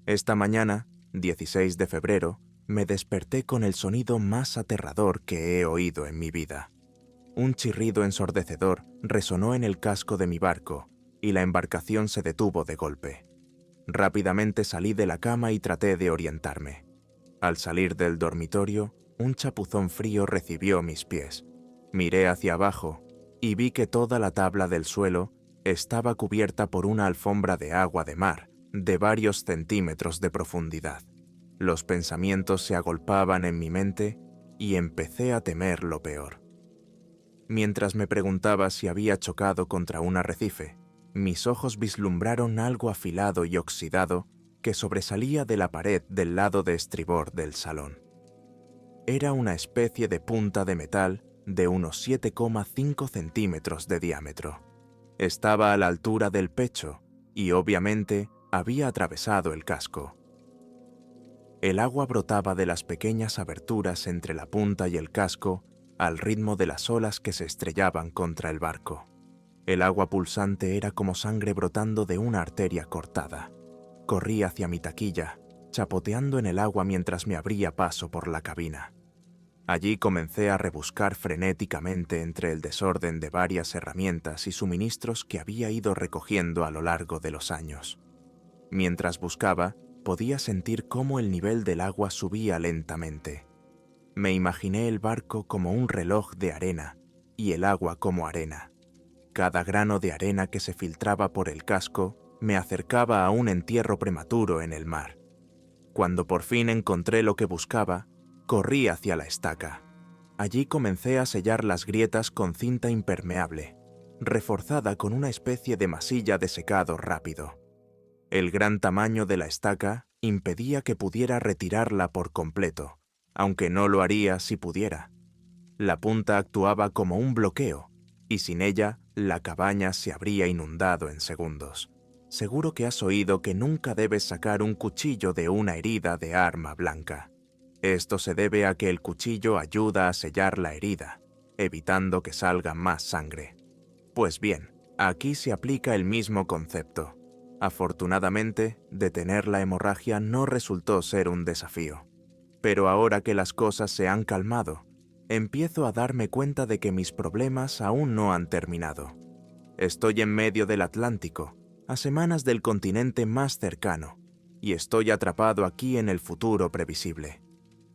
Esta mañana, 16 de febrero, me desperté con el sonido más aterrador que he oído en mi vida. Un chirrido ensordecedor resonó en el casco de mi barco y la embarcación se detuvo de golpe. Rápidamente salí de la cama y traté de orientarme. Al salir del dormitorio, un chapuzón frío recibió mis pies. Miré hacia abajo y vi que toda la tabla del suelo estaba cubierta por una alfombra de agua de mar de varios centímetros de profundidad. Los pensamientos se agolpaban en mi mente y empecé a temer lo peor. Mientras me preguntaba si había chocado contra un arrecife, mis ojos vislumbraron algo afilado y oxidado que sobresalía de la pared del lado de estribor del salón. Era una especie de punta de metal de unos 7,5 centímetros de diámetro. Estaba a la altura del pecho y obviamente había atravesado el casco. El agua brotaba de las pequeñas aberturas entre la punta y el casco al ritmo de las olas que se estrellaban contra el barco. El agua pulsante era como sangre brotando de una arteria cortada. Corrí hacia mi taquilla, chapoteando en el agua mientras me abría paso por la cabina. Allí comencé a rebuscar frenéticamente entre el desorden de varias herramientas y suministros que había ido recogiendo a lo largo de los años. Mientras buscaba, podía sentir cómo el nivel del agua subía lentamente. Me imaginé el barco como un reloj de arena y el agua como arena. Cada grano de arena que se filtraba por el casco me acercaba a un entierro prematuro en el mar. Cuando por fin encontré lo que buscaba, corrí hacia la estaca. Allí comencé a sellar las grietas con cinta impermeable, reforzada con una especie de masilla de secado rápido. El gran tamaño de la estaca impedía que pudiera retirarla por completo, aunque no lo haría si pudiera. La punta actuaba como un bloqueo, y sin ella, la cabaña se habría inundado en segundos. Seguro que has oído que nunca debes sacar un cuchillo de una herida de arma blanca. Esto se debe a que el cuchillo ayuda a sellar la herida, evitando que salga más sangre. Pues bien, aquí se aplica el mismo concepto. Afortunadamente, detener la hemorragia no resultó ser un desafío. Pero ahora que las cosas se han calmado, empiezo a darme cuenta de que mis problemas aún no han terminado. Estoy en medio del Atlántico, a semanas del continente más cercano, y estoy atrapado aquí en el futuro previsible.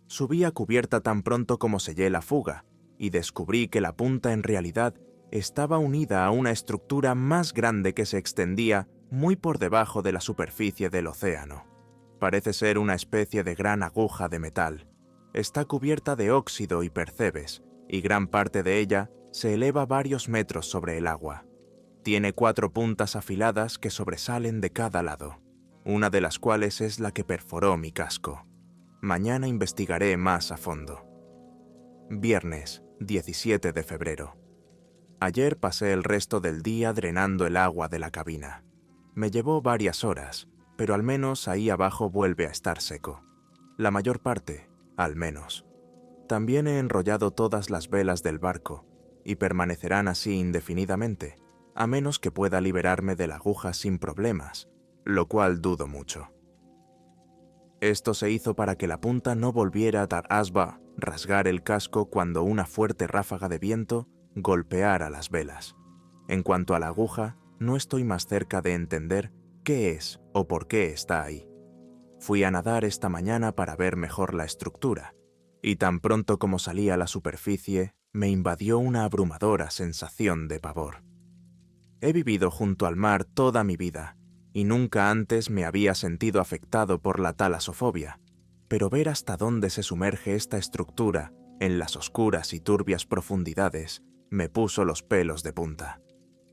Subí a cubierta tan pronto como sellé la fuga, y descubrí que la punta en realidad estaba unida a una estructura más grande que se extendía muy por debajo de la superficie del océano. Parece ser una especie de gran aguja de metal. Está cubierta de óxido y percebes, y gran parte de ella se eleva varios metros sobre el agua. Tiene 4 puntas afiladas que sobresalen de cada lado, una de las cuales es la que perforó mi casco. Mañana investigaré más a fondo. Viernes, 17 de febrero. Ayer pasé el resto del día drenando el agua de la cabina. Me llevó varias horas, pero al menos ahí abajo vuelve a estar seco. La mayor parte, al menos. También he enrollado todas las velas del barco, y permanecerán así indefinidamente, a menos que pueda liberarme de la aguja sin problemas, lo cual dudo mucho. Esto se hizo para que la punta no volviera a rasgar el casco cuando una fuerte ráfaga de viento golpeara las velas. En cuanto a la aguja, no estoy más cerca de entender qué es o por qué está ahí. Fui a nadar esta mañana para ver mejor la estructura, y tan pronto como salí a la superficie, me invadió una abrumadora sensación de pavor. He vivido junto al mar toda mi vida, y nunca antes me había sentido afectado por la talasofobia, pero ver hasta dónde se sumerge esta estructura en las oscuras y turbias profundidades me puso los pelos de punta.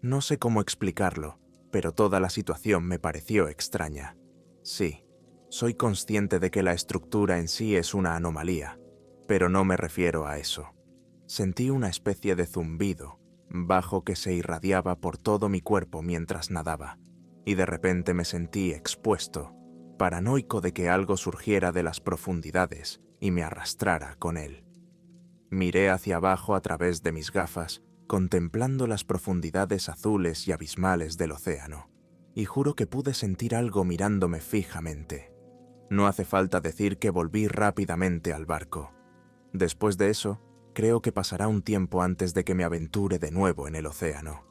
No sé cómo explicarlo, pero toda la situación me pareció extraña. Sí, soy consciente de que la estructura en sí es una anomalía, pero no me refiero a eso. Sentí una especie de zumbido bajo que se irradiaba por todo mi cuerpo mientras nadaba, y de repente me sentí expuesto, paranoico de que algo surgiera de las profundidades y me arrastrara con él. Miré hacia abajo a través de mis gafas, contemplando las profundidades azules y abismales del océano, y juro que pude sentir algo mirándome fijamente. No hace falta decir que volví rápidamente al barco. Después de eso, creo que pasará un tiempo antes de que me aventure de nuevo en el océano.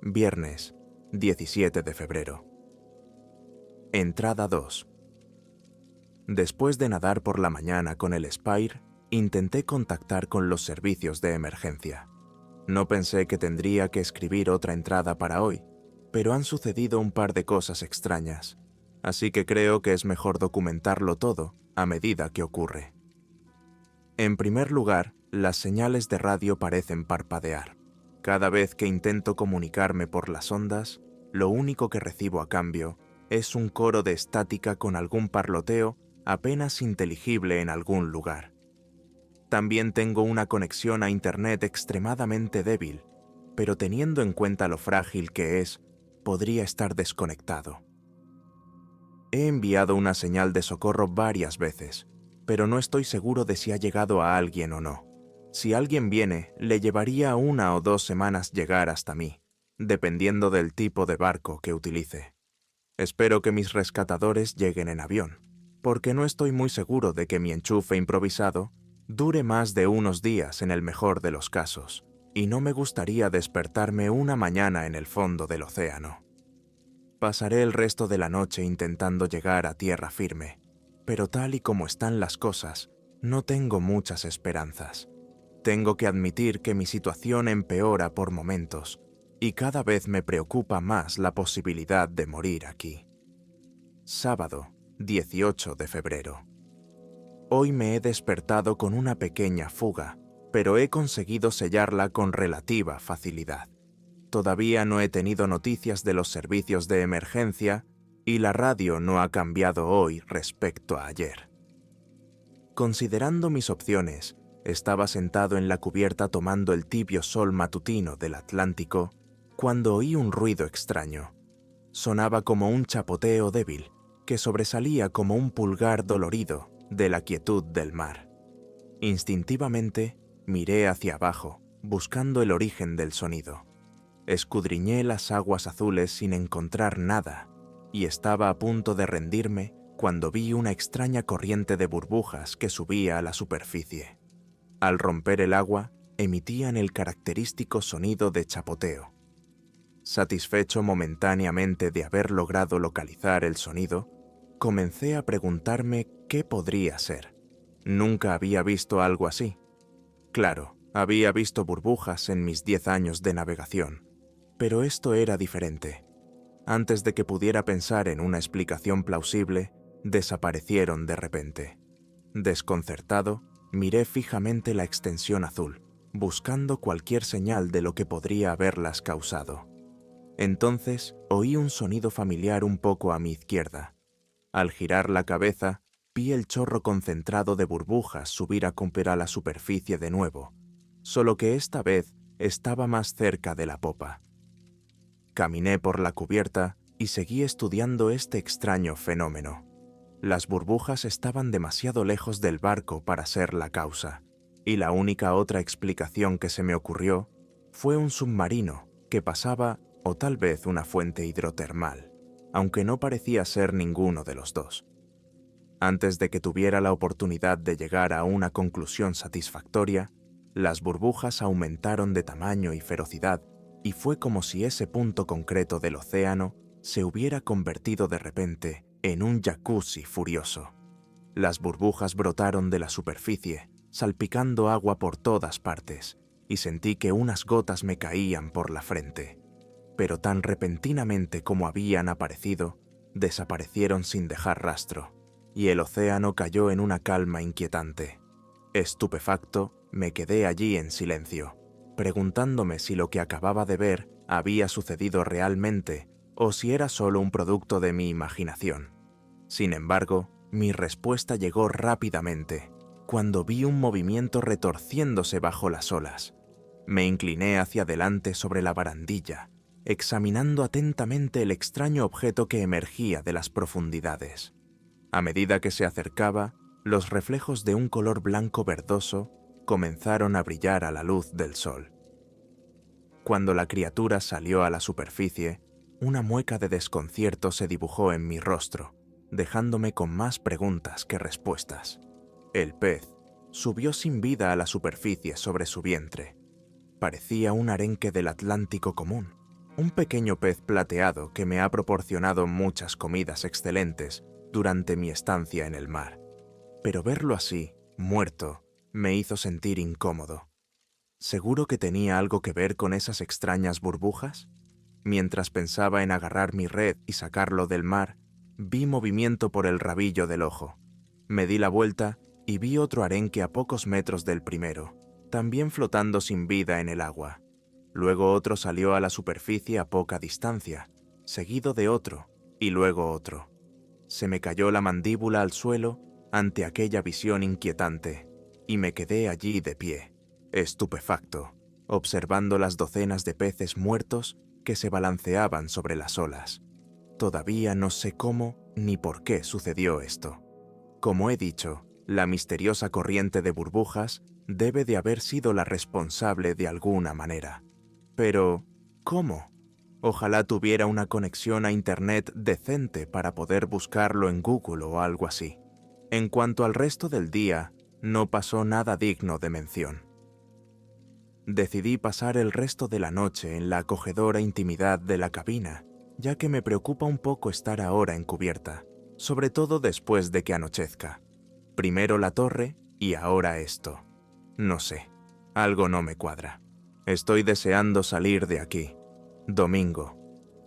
Viernes, 17 de febrero. Entrada 2. Después de nadar por la mañana con el Spire, intenté contactar con los servicios de emergencia. No pensé que tendría que escribir otra entrada para hoy, pero han sucedido un par de cosas extrañas, así que creo que es mejor documentarlo todo a medida que ocurre. En primer lugar, las señales de radio parecen parpadear. Cada vez que intento comunicarme por las ondas, lo único que recibo a cambio es un coro de estática con algún parloteo apenas inteligible en algún lugar. También tengo una conexión a Internet extremadamente débil, pero teniendo en cuenta lo frágil que es, podría estar desconectado. He enviado una señal de socorro varias veces, pero no estoy seguro de si ha llegado a alguien o no. Si alguien viene, le llevaría 1 o 2 semanas llegar hasta mí, dependiendo del tipo de barco que utilice. Espero que mis rescatadores lleguen en avión, porque no estoy muy seguro de que mi enchufe improvisado dure más de unos días en el mejor de los casos, y no me gustaría despertarme una mañana en el fondo del océano. Pasaré el resto de la noche intentando llegar a tierra firme, pero tal y como están las cosas, no tengo muchas esperanzas. Tengo que admitir que mi situación empeora por momentos, y cada vez me preocupa más la posibilidad de morir aquí. Sábado, 18 de febrero. Hoy me he despertado con una pequeña fuga, pero he conseguido sellarla con relativa facilidad. Todavía no he tenido noticias de los servicios de emergencia y la radio no ha cambiado hoy respecto a ayer. Considerando mis opciones, estaba sentado en la cubierta tomando el tibio sol matutino del Atlántico cuando oí un ruido extraño. Sonaba como un chapoteo débil que sobresalía como un pulgar dolorido de la quietud del mar. Instintivamente miré hacia abajo, buscando el origen del sonido. Escudriñé las aguas azules sin encontrar nada, y estaba a punto de rendirme cuando vi una extraña corriente de burbujas que subía a la superficie. Al romper el agua, emitían el característico sonido de chapoteo. Satisfecho momentáneamente de haber logrado localizar el sonido, comencé a preguntarme qué podría ser. Nunca había visto algo así. Claro, había visto burbujas en mis 10 años de navegación, pero esto era diferente. Antes de que pudiera pensar en una explicación plausible, desaparecieron de repente. Desconcertado, miré fijamente la extensión azul, buscando cualquier señal de lo que podría haberlas causado. Entonces, oí un sonido familiar un poco a mi izquierda. Al girar la cabeza, vi el chorro concentrado de burbujas subir a romper a la superficie de nuevo, solo que esta vez estaba más cerca de la popa. Caminé por la cubierta y seguí estudiando este extraño fenómeno. Las burbujas estaban demasiado lejos del barco para ser la causa, y la única otra explicación que se me ocurrió fue un submarino que pasaba o tal vez una fuente hidrotermal, aunque no parecía ser ninguno de los dos. Antes de que tuviera la oportunidad de llegar a una conclusión satisfactoria, las burbujas aumentaron de tamaño y ferocidad, y fue como si ese punto concreto del océano se hubiera convertido de repente en un jacuzzi furioso. Las burbujas brotaron de la superficie, salpicando agua por todas partes, y sentí que unas gotas me caían por la frente. Pero tan repentinamente como habían aparecido, desaparecieron sin dejar rastro, y el océano cayó en una calma inquietante. Estupefacto, me quedé allí en silencio, preguntándome si lo que acababa de ver había sucedido realmente o si era solo un producto de mi imaginación. Sin embargo, mi respuesta llegó rápidamente, cuando vi un movimiento retorciéndose bajo las olas. Me incliné hacia adelante sobre la barandilla, examinando atentamente el extraño objeto que emergía de las profundidades. A medida que se acercaba, los reflejos de un color blanco verdoso comenzaron a brillar a la luz del sol. Cuando la criatura salió a la superficie, una mueca de desconcierto se dibujó en mi rostro, dejándome con más preguntas que respuestas. El pez subió sin vida a la superficie sobre su vientre. Parecía un arenque del Atlántico común, un pequeño pez plateado que me ha proporcionado muchas comidas excelentes durante mi estancia en el mar. Pero verlo así, muerto, me hizo sentir incómodo. ¿Seguro que tenía algo que ver con esas extrañas burbujas? Mientras pensaba en agarrar mi red y sacarlo del mar, vi movimiento por el rabillo del ojo. Me di la vuelta y vi otro arenque a pocos metros del primero, también flotando sin vida en el agua. Luego otro salió a la superficie a poca distancia, seguido de otro, y luego otro. Se me cayó la mandíbula al suelo ante aquella visión inquietante, y me quedé allí de pie, estupefacto, observando las docenas de peces muertos que se balanceaban sobre las olas. Todavía no sé cómo ni por qué sucedió esto. Como he dicho, la misteriosa corriente de burbujas debe de haber sido la responsable de alguna manera. Pero, ¿cómo? Ojalá tuviera una conexión a Internet decente para poder buscarlo en Google o algo así. En cuanto al resto del día, no pasó nada digno de mención. Decidí pasar el resto de la noche en la acogedora intimidad de la cabina, ya que me preocupa un poco estar ahora en cubierta, sobre todo después de que anochezca. Primero la torre y ahora esto. No sé, algo no me cuadra. Estoy deseando salir de aquí. Domingo,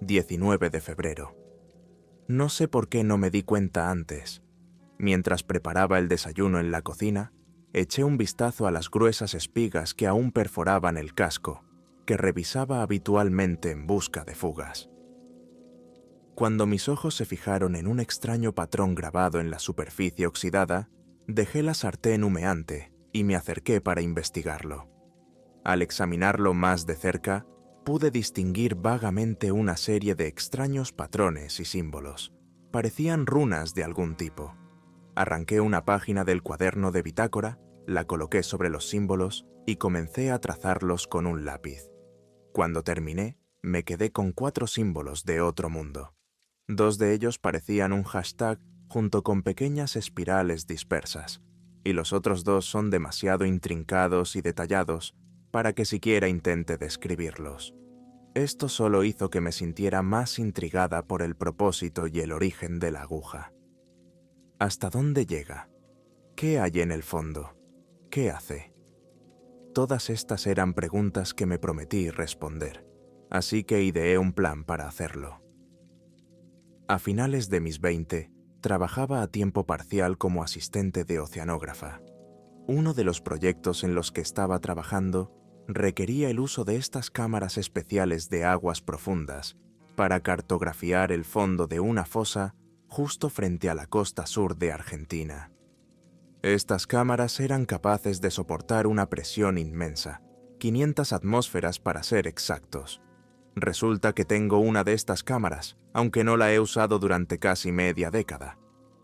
19 de febrero. No sé por qué no me di cuenta antes. Mientras preparaba el desayuno en la cocina, eché un vistazo a las gruesas espigas que aún perforaban el casco, que revisaba habitualmente en busca de fugas. Cuando mis ojos se fijaron en un extraño patrón grabado en la superficie oxidada, dejé la sartén humeante y me acerqué para investigarlo. Al examinarlo más de cerca, pude distinguir vagamente una serie de extraños patrones y símbolos. Parecían runas de algún tipo. Arranqué una página del cuaderno de bitácora, la coloqué sobre los símbolos y comencé a trazarlos con un lápiz. Cuando terminé, me quedé con 4 símbolos de otro mundo. 2 de ellos parecían un hashtag junto con pequeñas espirales dispersas, y los otros 2 son demasiado intrincados y detallados para que siquiera intente describirlos. Esto solo hizo que me sintiera más intrigada por el propósito y el origen de la aguja. ¿Hasta dónde llega? ¿Qué hay en el fondo? ¿Qué hace? Todas estas eran preguntas que me prometí responder, así que ideé un plan para hacerlo. A finales de mis 20, trabajaba a tiempo parcial como asistente de oceanógrafa. Uno de los proyectos en los que estaba trabajando requería el uso de estas cámaras especiales de aguas profundas para cartografiar el fondo de una fosa justo frente a la costa sur de Argentina. Estas cámaras eran capaces de soportar una presión inmensa, 500 atmósferas para ser exactos. Resulta que tengo una de estas cámaras, aunque no la he usado durante casi media década.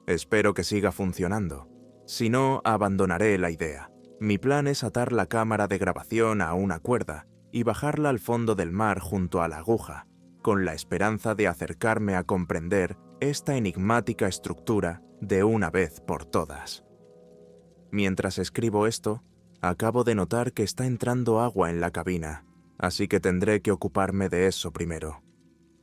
Espero que siga funcionando. Si no, abandonaré la idea. Mi plan es atar la cámara de grabación a una cuerda y bajarla al fondo del mar junto a la aguja, con la esperanza de acercarme a comprender esta enigmática estructura de una vez por todas. Mientras escribo esto, acabo de notar que está entrando agua en la cabina, así que tendré que ocuparme de eso primero.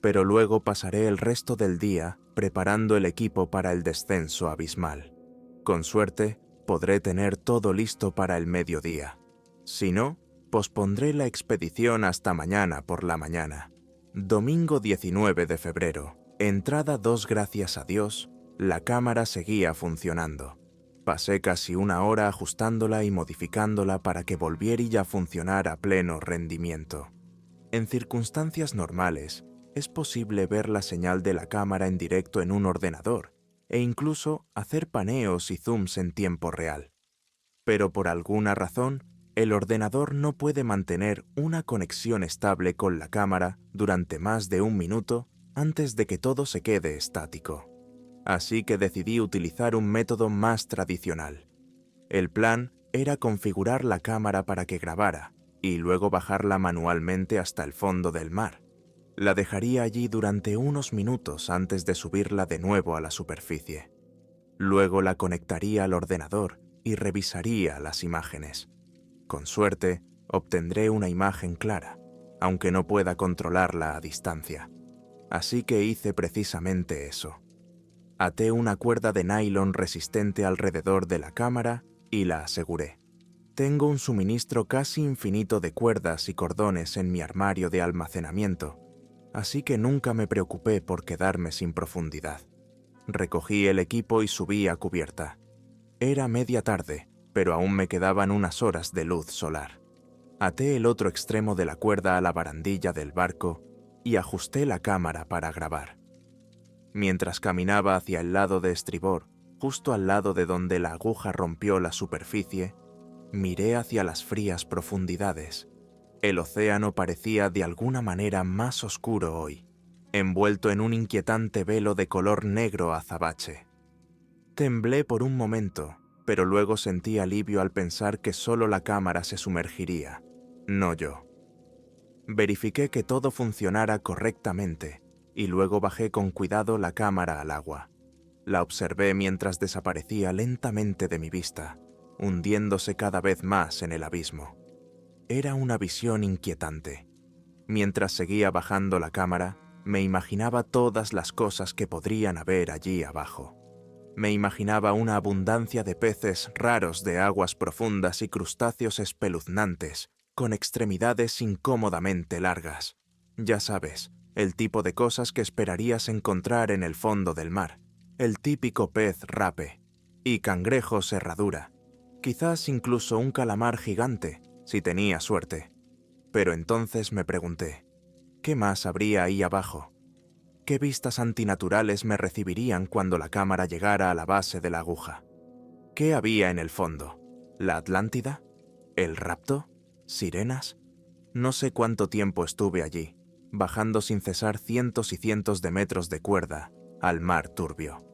Pero luego pasaré el resto del día preparando el equipo para el descenso abismal. Con suerte, podré tener todo listo para el mediodía. Si no, pospondré la expedición hasta mañana por la mañana. Domingo 19 de febrero. Entrada 2, gracias a Dios, la cámara seguía funcionando. Pasé casi una hora ajustándola y modificándola para que volviera a funcionar a pleno rendimiento. En circunstancias normales, es posible ver la señal de la cámara en directo en un ordenador e incluso hacer paneos y zooms en tiempo real. Pero por alguna razón, el ordenador no puede mantener una conexión estable con la cámara durante más de 1 minuto antes de que todo se quede estático. Así que decidí utilizar un método más tradicional. El plan era configurar la cámara para que grabara y luego bajarla manualmente hasta el fondo del mar. La dejaría allí durante unos minutos antes de subirla de nuevo a la superficie. Luego la conectaría al ordenador y revisaría las imágenes. Con suerte, obtendré una imagen clara, aunque no pueda controlarla a distancia. Así que hice precisamente eso. Até una cuerda de nylon resistente alrededor de la cámara y la aseguré. Tengo un suministro casi infinito de cuerdas y cordones en mi armario de almacenamiento, así que nunca me preocupé por quedarme sin profundidad. Recogí el equipo y subí a cubierta. Era media tarde, pero aún me quedaban unas horas de luz solar. Até el otro extremo de la cuerda a la barandilla del barco y ajusté la cámara para grabar. Mientras caminaba hacia el lado de estribor, justo al lado de donde la aguja rompió la superficie, miré hacia las frías profundidades. El océano parecía de alguna manera más oscuro hoy, envuelto en un inquietante velo de color negro azabache. Temblé por un momento, pero luego sentí alivio al pensar que solo la cámara se sumergiría, no yo. Verifiqué que todo funcionara correctamente y luego bajé con cuidado la cámara al agua. La observé mientras desaparecía lentamente de mi vista, hundiéndose cada vez más en el abismo. Era una visión inquietante. Mientras seguía bajando la cámara, me imaginaba todas las cosas que podrían haber allí abajo. Me imaginaba una abundancia de peces raros de aguas profundas y crustáceos espeluznantes, con extremidades incómodamente largas. Ya sabes, el tipo de cosas que esperarías encontrar en el fondo del mar. El típico pez rape. Y cangrejos herradura. Quizás incluso un calamar gigante, si tenía suerte. Pero entonces me pregunté, ¿qué más habría ahí abajo? ¿Qué vistas antinaturales me recibirían cuando la cámara llegara a la base de la aguja? ¿Qué había en el fondo? ¿La Atlántida? ¿El rapto? ¿Sirenas? No sé cuánto tiempo estuve allí, bajando sin cesar cientos y cientos de metros de cuerda al mar turbio.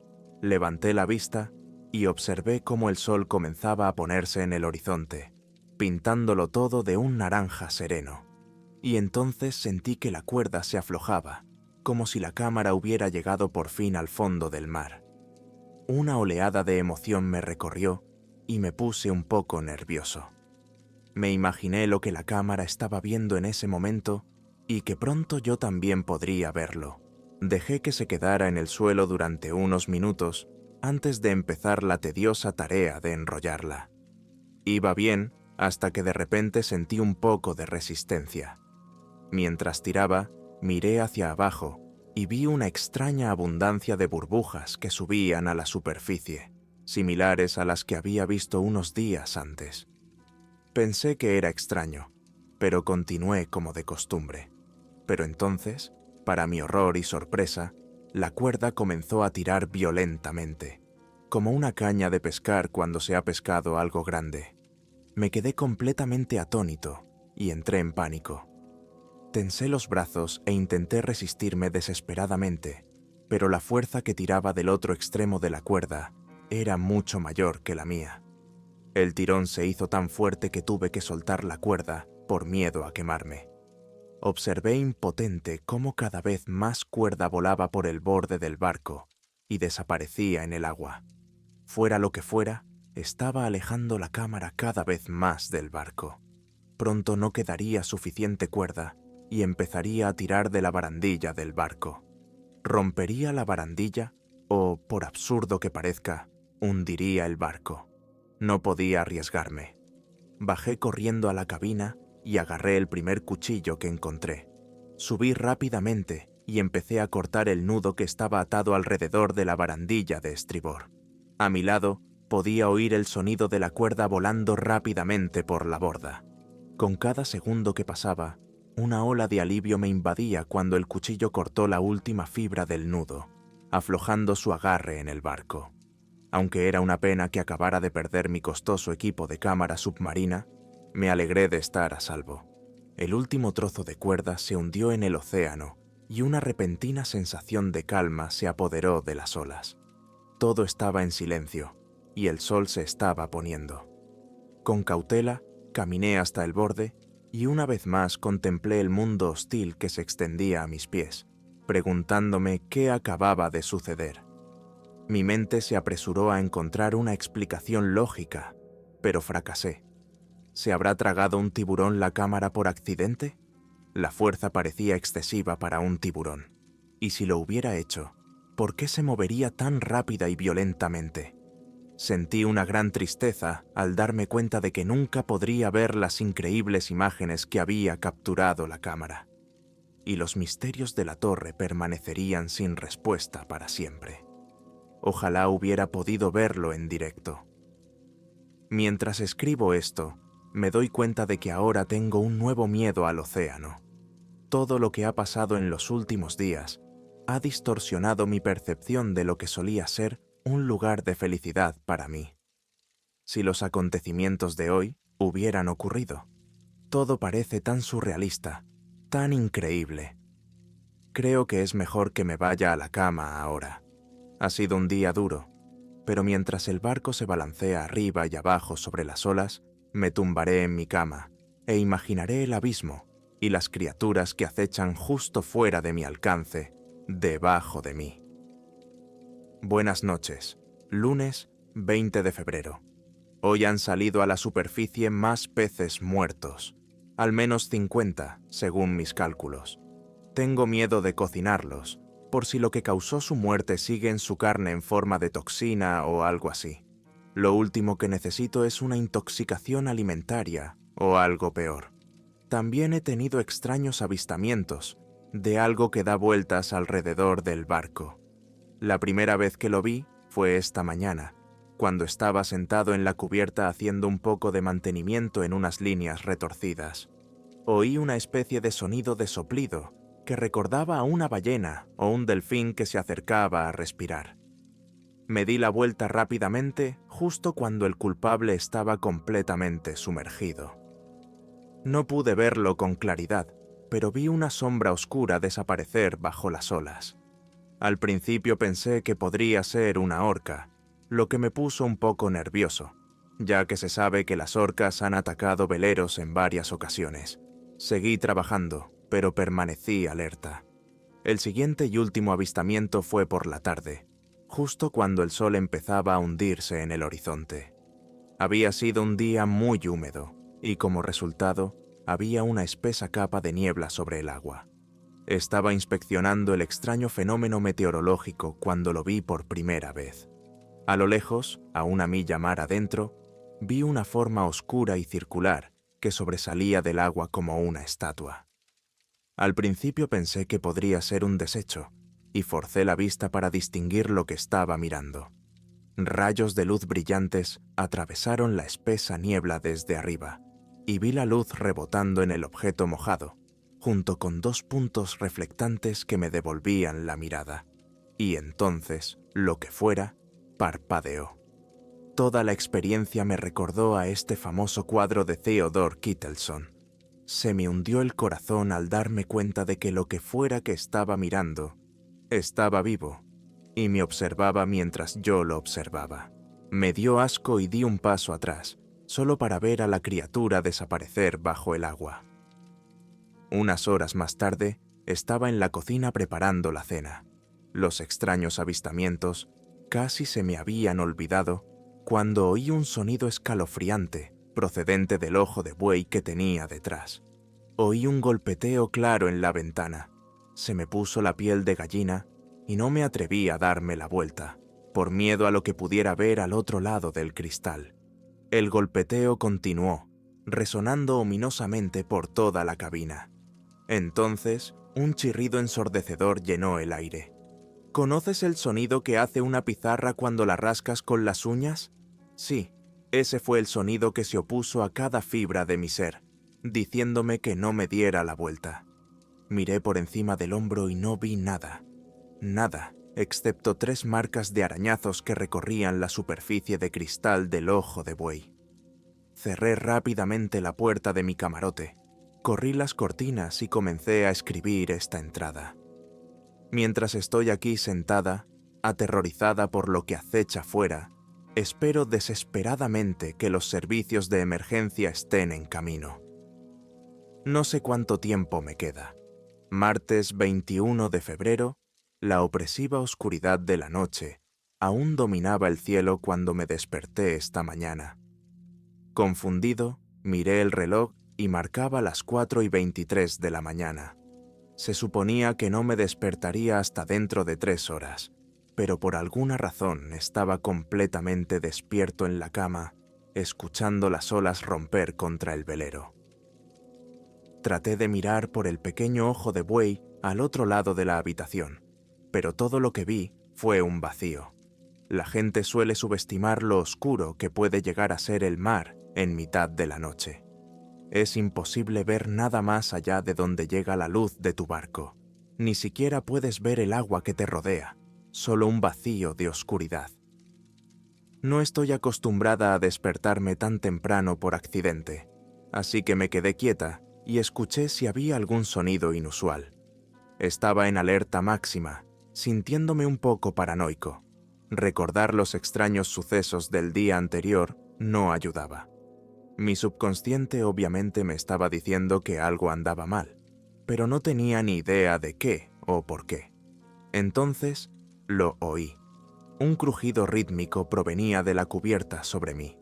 Levanté la vista y observé cómo el sol comenzaba a ponerse en el horizonte, pintándolo todo de un naranja sereno. Y entonces sentí que la cuerda se aflojaba, como si la cámara hubiera llegado por fin al fondo del mar. Una oleada de emoción me recorrió y me puse un poco nervioso. Me imaginé lo que la cámara estaba viendo en ese momento y que pronto yo también podría verlo. Dejé que se quedara en el suelo durante unos minutos antes de empezar la tediosa tarea de enrollarla. Iba bien hasta que de repente sentí un poco de resistencia. Mientras tiraba, miré hacia abajo y vi una extraña abundancia de burbujas que subían a la superficie, similares a las que había visto unos días antes. Pensé que era extraño, pero continué como de costumbre. Pero entonces, para mi horror y sorpresa, la cuerda comenzó a tirar violentamente, como una caña de pescar cuando se ha pescado algo grande. Me quedé completamente atónito y entré en pánico. Tensé los brazos e intenté resistirme desesperadamente, pero la fuerza que tiraba del otro extremo de la cuerda era mucho mayor que la mía. El tirón se hizo tan fuerte que tuve que soltar la cuerda por miedo a quemarme. Observé impotente cómo cada vez más cuerda volaba por el borde del barco y desaparecía en el agua. Fuera lo que fuera, estaba alejando la cámara cada vez más del barco. Pronto no quedaría suficiente cuerda y empezaría a tirar de la barandilla del barco. Rompería la barandilla o, por absurdo que parezca, hundiría el barco. No podía arriesgarme. Bajé corriendo a la cabina y agarré el primer cuchillo que encontré. Subí rápidamente y empecé a cortar el nudo que estaba atado alrededor de la barandilla de estribor. A mi lado podía oír el sonido de la cuerda volando rápidamente por la borda. Con cada segundo que pasaba, una ola de alivio me invadía cuando el cuchillo cortó la última fibra del nudo, aflojando su agarre en el barco. Aunque era una pena que acabara de perder mi costoso equipo de cámara submarina, me alegré de estar a salvo. El último trozo de cuerda se hundió en el océano y una repentina sensación de calma se apoderó de las olas. Todo estaba en silencio y el sol se estaba poniendo. Con cautela, caminé hasta el borde y una vez más contemplé el mundo hostil que se extendía a mis pies, preguntándome qué acababa de suceder. Mi mente se apresuró a encontrar una explicación lógica, pero fracasé. ¿Se habrá tragado un tiburón la cámara por accidente? La fuerza parecía excesiva para un tiburón. Y si lo hubiera hecho, ¿por qué se movería tan rápida y violentamente? Sentí una gran tristeza al darme cuenta de que nunca podría ver las increíbles imágenes que había capturado la cámara. Y los misterios de la torre permanecerían sin respuesta para siempre. Ojalá hubiera podido verlo en directo. Mientras escribo esto, me doy cuenta de que ahora tengo un nuevo miedo al océano. Todo lo que ha pasado en los últimos días ha distorsionado mi percepción de lo que solía ser un lugar de felicidad para mí. Si los acontecimientos de hoy hubieran ocurrido, todo parece tan surrealista, tan increíble. Creo que es mejor que me vaya a la cama ahora. Ha sido un día duro, pero mientras el barco se balancea arriba y abajo sobre las olas, me tumbaré en mi cama e imaginaré el abismo y las criaturas que acechan justo fuera de mi alcance, debajo de mí. Buenas noches. Lunes 20 de febrero. Hoy han salido a la superficie más peces muertos, al menos 50, según mis cálculos. Tengo miedo de cocinarlos, por si lo que causó su muerte sigue en su carne en forma de toxina o algo así. Lo último que necesito es una intoxicación alimentaria o algo peor. También he tenido extraños avistamientos de algo que da vueltas alrededor del barco. La primera vez que lo vi fue esta mañana, cuando estaba sentado en la cubierta haciendo un poco de mantenimiento en unas líneas retorcidas. Oí una especie de sonido de soplido que recordaba a una ballena o un delfín que se acercaba a respirar. Me di la vuelta rápidamente justo cuando el culpable estaba completamente sumergido. No pude verlo con claridad, pero vi una sombra oscura desaparecer bajo las olas. Al principio pensé que podría ser una orca, lo que me puso un poco nervioso, ya que se sabe que las orcas han atacado veleros en varias ocasiones. Seguí trabajando, pero permanecí alerta. El siguiente y último avistamiento fue por la tarde, justo cuando el sol empezaba a hundirse en el horizonte. Había sido un día muy húmedo, y como resultado, había una espesa capa de niebla sobre el agua. Estaba inspeccionando el extraño fenómeno meteorológico cuando lo vi por primera vez. A lo lejos, a una milla mar adentro, vi una forma oscura y circular que sobresalía del agua como una estatua. Al principio pensé que podría ser un desecho, y forcé la vista para distinguir lo que estaba mirando. Rayos de luz brillantes atravesaron la espesa niebla desde arriba, y vi la luz rebotando en el objeto mojado, junto con dos puntos reflectantes que me devolvían la mirada. Y entonces, lo que fuera, parpadeó. Toda la experiencia me recordó a este famoso cuadro de Theodor Kittelson. Se me hundió el corazón al darme cuenta de que lo que fuera que estaba mirando estaba vivo y me observaba mientras yo lo observaba. Me dio asco y di un paso atrás, solo para ver a la criatura desaparecer bajo el agua. Unas horas más tarde, estaba en la cocina preparando la cena. Los extraños avistamientos casi se me habían olvidado cuando oí un sonido escalofriante procedente del ojo de buey que tenía detrás. Oí un golpeteo claro en la ventana. Se me puso la piel de gallina y no me atreví a darme la vuelta, por miedo a lo que pudiera ver al otro lado del cristal. El golpeteo continuó, resonando ominosamente por toda la cabina. Entonces, un chirrido ensordecedor llenó el aire. ¿Conoces el sonido que hace una pizarra cuando la rascas con las uñas? Sí, ese fue el sonido que se opuso a cada fibra de mi ser, diciéndome que no me diera la vuelta. Miré por encima del hombro y no vi nada. Nada, excepto 3 marcas de arañazos que recorrían la superficie de cristal del ojo de buey. Cerré rápidamente la puerta de mi camarote. Corrí las cortinas y comencé a escribir esta entrada. Mientras estoy aquí sentada, aterrorizada por lo que acecha fuera, espero desesperadamente que los servicios de emergencia estén en camino. No sé cuánto tiempo me queda. Martes 21 de febrero, la opresiva oscuridad de la noche aún dominaba el cielo cuando me desperté esta mañana. Confundido, miré el reloj y marcaba las 4:23 de la mañana. Se suponía que no me despertaría hasta dentro de 3 horas, pero por alguna razón estaba completamente despierto en la cama, escuchando las olas romper contra el velero. Traté de mirar por el pequeño ojo de buey al otro lado de la habitación, pero todo lo que vi fue un vacío. La gente suele subestimar lo oscuro que puede llegar a ser el mar en mitad de la noche. Es imposible ver nada más allá de donde llega la luz de tu barco. Ni siquiera puedes ver el agua que te rodea, solo un vacío de oscuridad. No estoy acostumbrada a despertarme tan temprano por accidente, así que me quedé quieta y escuché si había algún sonido inusual. Estaba en alerta máxima, sintiéndome un poco paranoico. Recordar los extraños sucesos del día anterior no ayudaba. Mi subconsciente obviamente me estaba diciendo que algo andaba mal, pero no tenía ni idea de qué o por qué. Entonces, lo oí. Un crujido rítmico provenía de la cubierta sobre mí.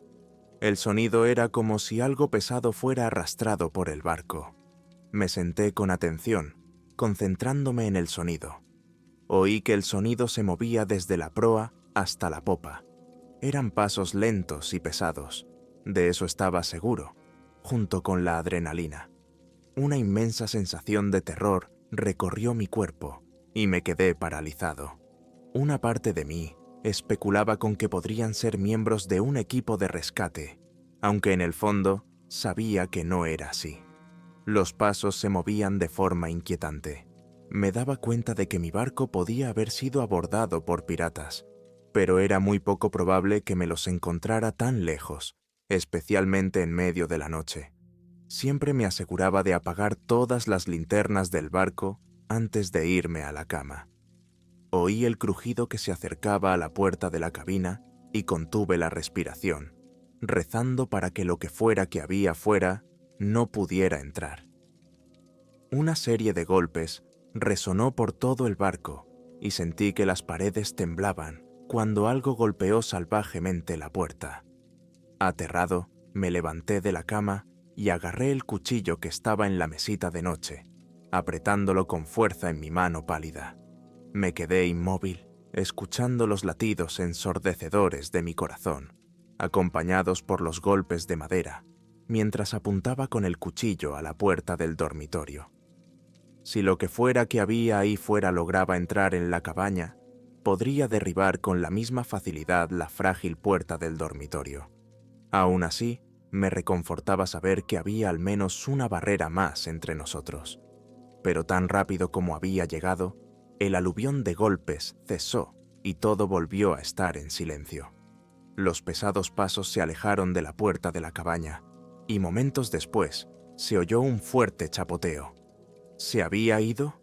El sonido era como si algo pesado fuera arrastrado por el barco. Me senté con atención, concentrándome en el sonido. Oí que el sonido se movía desde la proa hasta la popa. Eran pasos lentos y pesados. De eso estaba seguro, junto con la adrenalina. Una inmensa sensación de terror recorrió mi cuerpo y me quedé paralizado. Una parte de mí especulaba con que podrían ser miembros de un equipo de rescate, aunque en el fondo sabía que no era así. Los pasos se movían de forma inquietante. Me daba cuenta de que mi barco podía haber sido abordado por piratas, pero era muy poco probable que me los encontrara tan lejos, especialmente en medio de la noche. Siempre me aseguraba de apagar todas las linternas del barco antes de irme a la cama. Oí el crujido que se acercaba a la puerta de la cabina y contuve la respiración, rezando para que lo que fuera que había fuera no pudiera entrar. Una serie de golpes resonó por todo el barco y sentí que las paredes temblaban cuando algo golpeó salvajemente la puerta. Aterrado, me levanté de la cama y agarré el cuchillo que estaba en la mesita de noche, apretándolo con fuerza en mi mano pálida. Me quedé inmóvil, escuchando los latidos ensordecedores de mi corazón, acompañados por los golpes de madera, mientras apuntaba con el cuchillo a la puerta del dormitorio. Si lo que fuera que había ahí fuera lograba entrar en la cabaña, podría derribar con la misma facilidad la frágil puerta del dormitorio. Aún así, me reconfortaba saber que había al menos una barrera más entre nosotros. Pero tan rápido como había llegado, el aluvión de golpes cesó y todo volvió a estar en silencio. Los pesados pasos se alejaron de la puerta de la cabaña y momentos después se oyó un fuerte chapoteo. ¿Se había ido?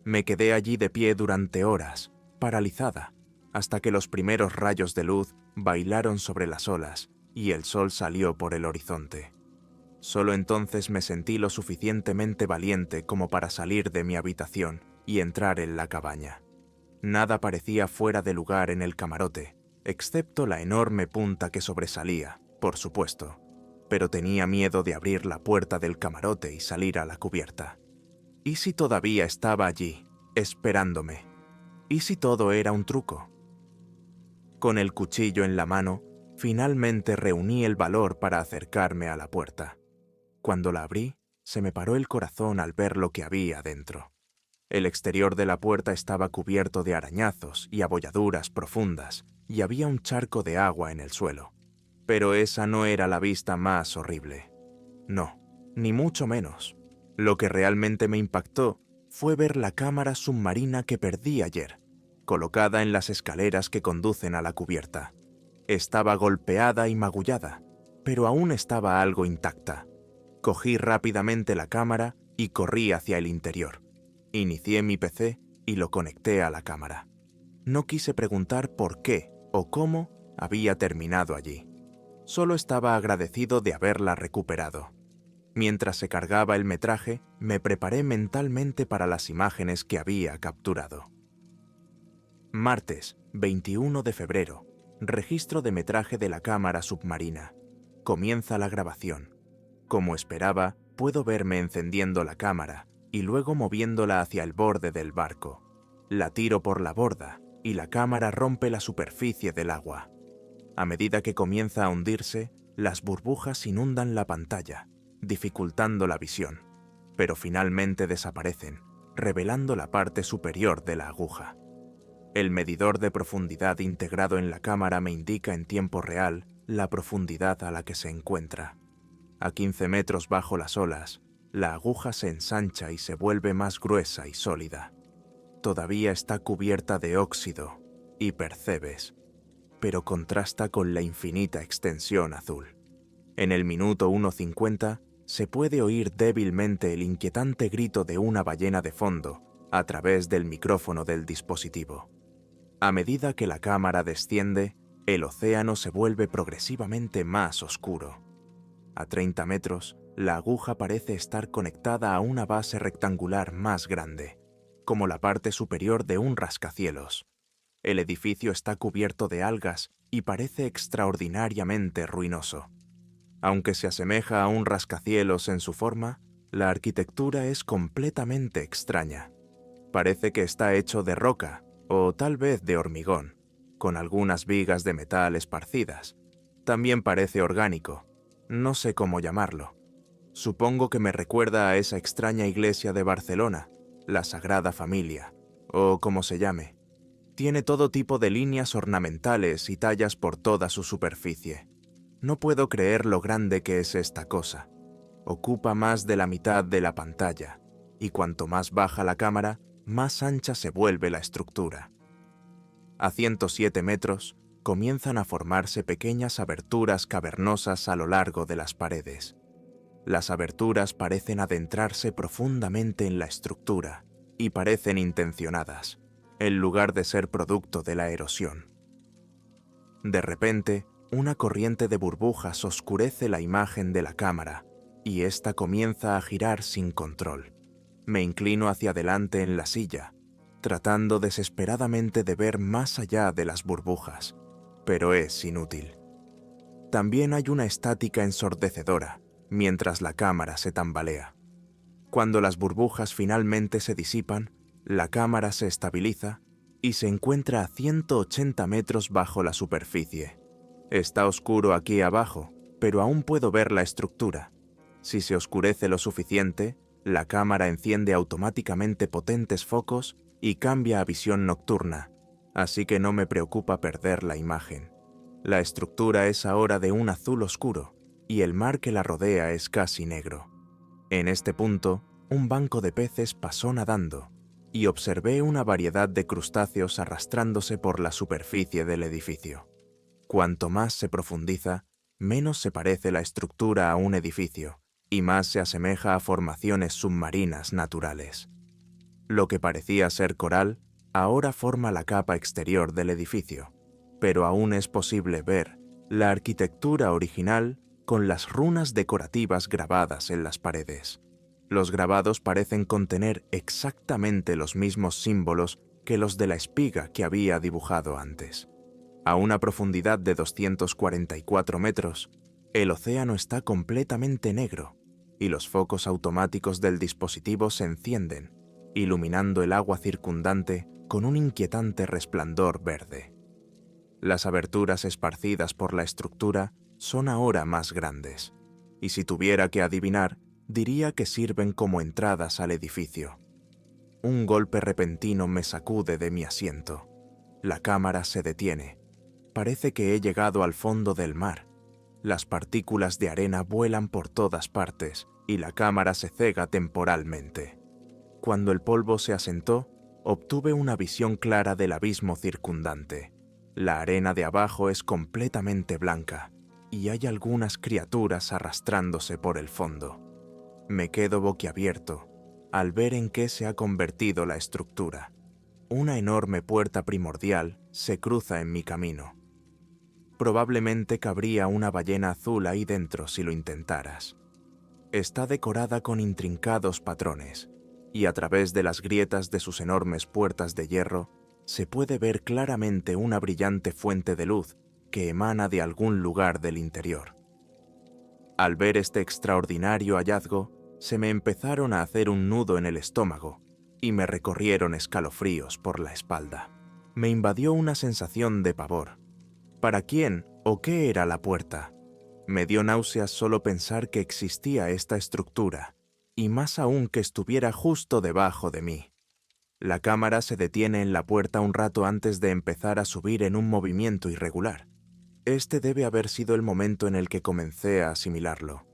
Me quedé allí de pie durante horas, paralizada, hasta que los primeros rayos de luz bailaron sobre las olas y el sol salió por el horizonte. Solo entonces me sentí lo suficientemente valiente como para salir de mi habitación y entrar en la cabaña. Nada parecía fuera de lugar en el camarote, excepto la enorme punta que sobresalía, por supuesto, pero tenía miedo de abrir la puerta del camarote y salir a la cubierta. ¿Y si todavía estaba allí, esperándome? ¿Y si todo era un truco? Con el cuchillo en la mano, finalmente reuní el valor para acercarme a la puerta. Cuando la abrí, se me paró el corazón al ver lo que había dentro. El exterior de la puerta estaba cubierto de arañazos y abolladuras profundas, y había un charco de agua en el suelo. Pero esa no era la vista más horrible. No, ni mucho menos. Lo que realmente me impactó fue ver la cámara submarina que perdí ayer, colocada en las escaleras que conducen a la cubierta. Estaba golpeada y magullada, pero aún estaba algo intacta. Cogí rápidamente la cámara y corrí hacia el interior. Inicié mi PC y lo conecté a la cámara. No quise preguntar por qué o cómo había terminado allí. Solo estaba agradecido de haberla recuperado. Mientras se cargaba el metraje, me preparé mentalmente para las imágenes que había capturado. Martes, 21 de febrero. Registro de metraje de la cámara submarina. Comienza la grabación. Como esperaba, puedo verme encendiendo la cámara y luego moviéndola hacia el borde del barco. La tiro por la borda y la cámara rompe la superficie del agua. A medida que comienza a hundirse, las burbujas inundan la pantalla, dificultando la visión, pero finalmente desaparecen, revelando la parte superior de la aguja. El medidor de profundidad integrado en la cámara me indica en tiempo real la profundidad a la que se encuentra. A 15 metros bajo las olas, la aguja se ensancha y se vuelve más gruesa y sólida. Todavía está cubierta de óxido y percebes, pero contrasta con la infinita extensión azul. En el minuto 1:50 se puede oír débilmente el inquietante grito de una ballena de fondo a través del micrófono del dispositivo. A medida que la cámara desciende, el océano se vuelve progresivamente más oscuro. A 30 metros, la aguja parece estar conectada a una base rectangular más grande, como la parte superior de un rascacielos. El edificio está cubierto de algas y parece extraordinariamente ruinoso. Aunque se asemeja a un rascacielos en su forma, la arquitectura es completamente extraña. Parece que está hecho de roca, o tal vez de hormigón, con algunas vigas de metal esparcidas. También parece orgánico, no sé cómo llamarlo. Supongo que me recuerda a esa extraña iglesia de Barcelona, la Sagrada Familia, o como se llame. Tiene todo tipo de líneas ornamentales y tallas por toda su superficie. No puedo creer lo grande que es esta cosa. Ocupa más de la mitad de la pantalla, y cuanto más baja la cámara, más ancha se vuelve la estructura. A 107 metros, comienzan a formarse pequeñas aberturas cavernosas a lo largo de las paredes. Las aberturas parecen adentrarse profundamente en la estructura y parecen intencionadas, en lugar de ser producto de la erosión. De repente, una corriente de burbujas oscurece la imagen de la cámara y ésta comienza a girar sin control. Me inclino hacia adelante en la silla, tratando desesperadamente de ver más allá de las burbujas, pero es inútil. También hay una estática ensordecedora mientras la cámara se tambalea. Cuando las burbujas finalmente se disipan, la cámara se estabiliza y se encuentra a 180 metros bajo la superficie. Está oscuro aquí abajo, pero aún puedo ver la estructura. Si se oscurece lo suficiente, la cámara enciende automáticamente potentes focos y cambia a visión nocturna, así que no me preocupa perder la imagen. La estructura es ahora de un azul oscuro y el mar que la rodea es casi negro. En este punto, un banco de peces pasó nadando y observé una variedad de crustáceos arrastrándose por la superficie del edificio. Cuanto más se profundiza, menos se parece la estructura a un edificio y más se asemeja a formaciones submarinas naturales. Lo que parecía ser coral, ahora forma la capa exterior del edificio, pero aún es posible ver la arquitectura original con las runas decorativas grabadas en las paredes. Los grabados parecen contener exactamente los mismos símbolos que los de la espiga que había dibujado antes. A una profundidad de 244 metros, el océano está completamente negro y los focos automáticos del dispositivo se encienden, iluminando el agua circundante con un inquietante resplandor verde. Las aberturas esparcidas por la estructura son ahora más grandes, y si tuviera que adivinar, diría que sirven como entradas al edificio. Un golpe repentino me sacude de mi asiento. La cámara se detiene. Parece que he llegado al fondo del mar. Las partículas de arena vuelan por todas partes y la cámara se cega temporalmente. Cuando el polvo se asentó, obtuve una visión clara del abismo circundante. La arena de abajo es completamente blanca y hay algunas criaturas arrastrándose por el fondo. Me quedo boquiabierto al ver en qué se ha convertido la estructura. Una enorme puerta primordial se cruza en mi camino. Probablemente cabría una ballena azul ahí dentro si lo intentaras. Está decorada con intrincados patrones, y a través de las grietas de sus enormes puertas de hierro se puede ver claramente una brillante fuente de luz que emana de algún lugar del interior. Al ver este extraordinario hallazgo, se me empezaron a hacer un nudo en el estómago y me recorrieron escalofríos por la espalda. Me invadió una sensación de pavor. ¿Para quién o qué era la puerta? Me dio náuseas solo pensar que existía esta estructura, y más aún que estuviera justo debajo de mí. La cámara se detiene en la puerta un rato antes de empezar a subir en un movimiento irregular. Este debe haber sido el momento en el que comencé a asimilarlo.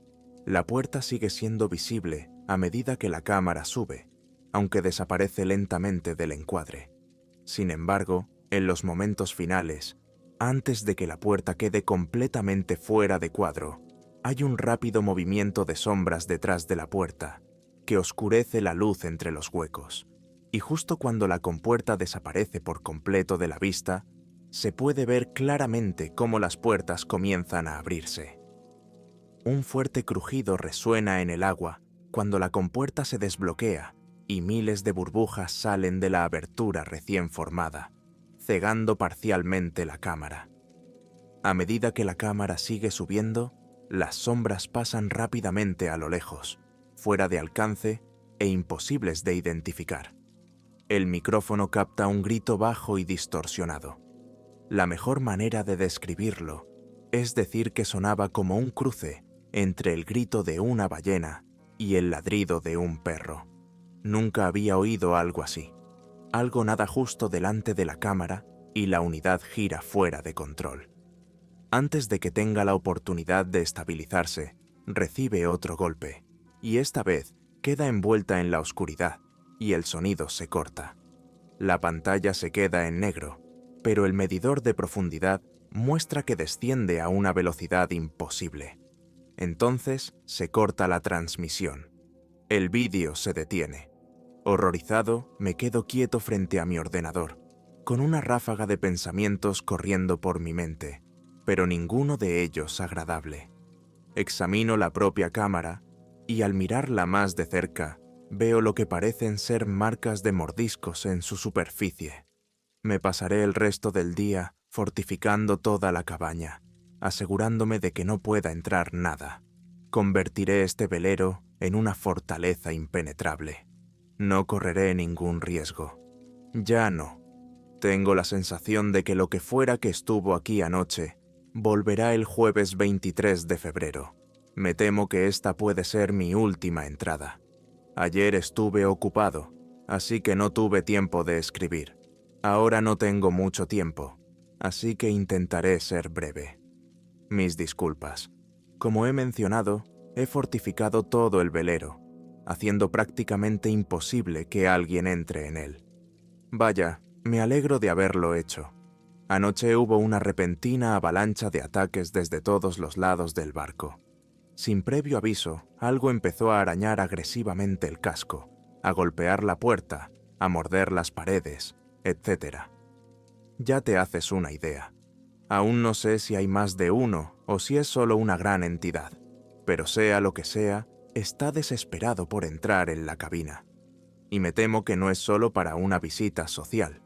La puerta sigue siendo visible a medida que la cámara sube, aunque desaparece lentamente del encuadre. Sin embargo, en los momentos finales, antes de que la puerta quede completamente fuera de cuadro, hay un rápido movimiento de sombras detrás de la puerta, que oscurece la luz entre los huecos. Y justo cuando la compuerta desaparece por completo de la vista, se puede ver claramente cómo las puertas comienzan a abrirse. Un fuerte crujido resuena en el agua cuando la compuerta se desbloquea y miles de burbujas salen de la abertura recién formada, cegando parcialmente la cámara. A medida que la cámara sigue subiendo, las sombras pasan rápidamente a lo lejos, fuera de alcance e imposibles de identificar. El micrófono capta un grito bajo y distorsionado. La mejor manera de describirlo es decir que sonaba como un cruce entre el grito de una ballena y el ladrido de un perro. Nunca había oído algo así. Algo nada justo delante de la cámara y la unidad gira fuera de control. Antes de que tenga la oportunidad de estabilizarse, recibe otro golpe, y esta vez queda envuelta en la oscuridad y el sonido se corta. La pantalla se queda en negro, pero el medidor de profundidad muestra que desciende a una velocidad imposible. Entonces se corta la transmisión. El vídeo se detiene. Horrorizado, me quedo quieto frente a mi ordenador, con una ráfaga de pensamientos corriendo por mi mente, pero ninguno de ellos agradable. Examino la propia cámara y al mirarla más de cerca, veo lo que parecen ser marcas de mordiscos en su superficie. Me pasaré el resto del día fortificando toda la cabaña, asegurándome de que no pueda entrar nada. Convertiré este velero en una fortaleza impenetrable. No correré ningún riesgo. Ya no. Tengo la sensación de que lo que fuera que estuvo aquí anoche volverá el jueves 23 de febrero. Me temo que esta puede ser mi última entrada. Ayer estuve ocupado, así que no tuve tiempo de escribir. Ahora no tengo mucho tiempo, así que intentaré ser breve. Mis disculpas. Como he mencionado, he fortificado todo el velero, haciendo prácticamente imposible que alguien entre en él. Vaya, me alegro de haberlo hecho. Anoche hubo una repentina avalancha de ataques desde todos los lados del barco. Sin previo aviso, algo empezó a arañar agresivamente el casco, a golpear la puerta, a morder las paredes, etc. Ya te haces una idea. Aún no sé si hay más de uno o si es solo una gran entidad, pero sea lo que sea, está desesperado por entrar en la cabina. Y me temo que no es solo para una visita social.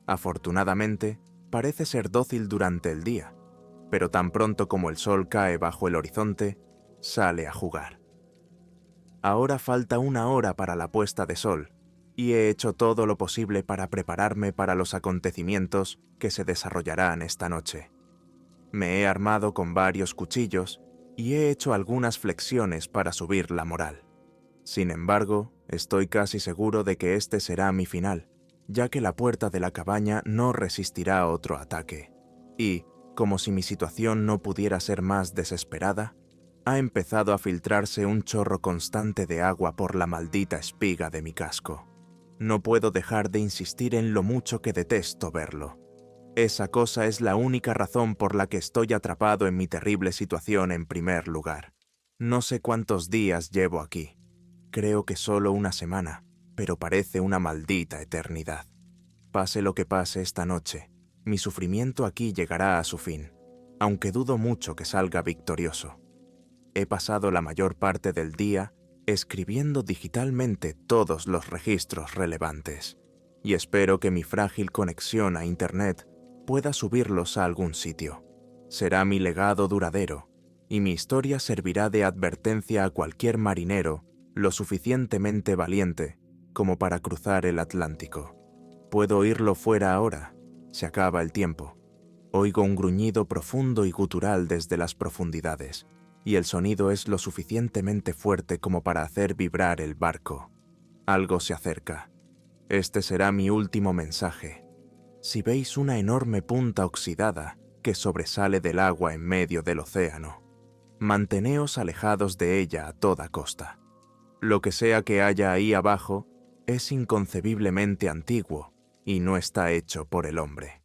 Afortunadamente, parece ser dócil durante el día, pero tan pronto como el sol cae bajo el horizonte, sale a jugar. Ahora falta 1 hora para la puesta de sol, y he hecho todo lo posible para prepararme para los acontecimientos que se desarrollarán esta noche. Me he armado con varios cuchillos y he hecho algunas flexiones para subir la moral. Sin embargo, estoy casi seguro de que este será mi final, ya que la puerta de la cabaña no resistirá otro ataque. Y, como si mi situación no pudiera ser más desesperada, ha empezado a filtrarse un chorro constante de agua por la maldita espiga de mi casco. No puedo dejar de insistir en lo mucho que detesto verlo. Esa cosa es la única razón por la que estoy atrapado en mi terrible situación en primer lugar. No sé cuántos días llevo aquí. Creo que solo una semana, pero parece una maldita eternidad. Pase lo que pase esta noche, mi sufrimiento aquí llegará a su fin, aunque dudo mucho que salga victorioso. he pasado la mayor parte del día escribiendo digitalmente todos los registros relevantes, y espero que mi frágil conexión a Internet pueda subirlos a algún sitio. Será mi legado duradero, y mi historia servirá de advertencia a cualquier marinero lo suficientemente valiente como para cruzar el Atlántico. Puedo oírlo fuera ahora. Se acaba el tiempo. Oigo un gruñido profundo y gutural desde las profundidades, y el sonido es lo suficientemente fuerte como para hacer vibrar el barco. Algo se acerca. Este será mi último mensaje. Si veis una enorme punta oxidada que sobresale del agua en medio del océano, manteneos alejados de ella a toda costa. Lo que sea que haya ahí abajo es inconcebiblemente antiguo y no está hecho por el hombre.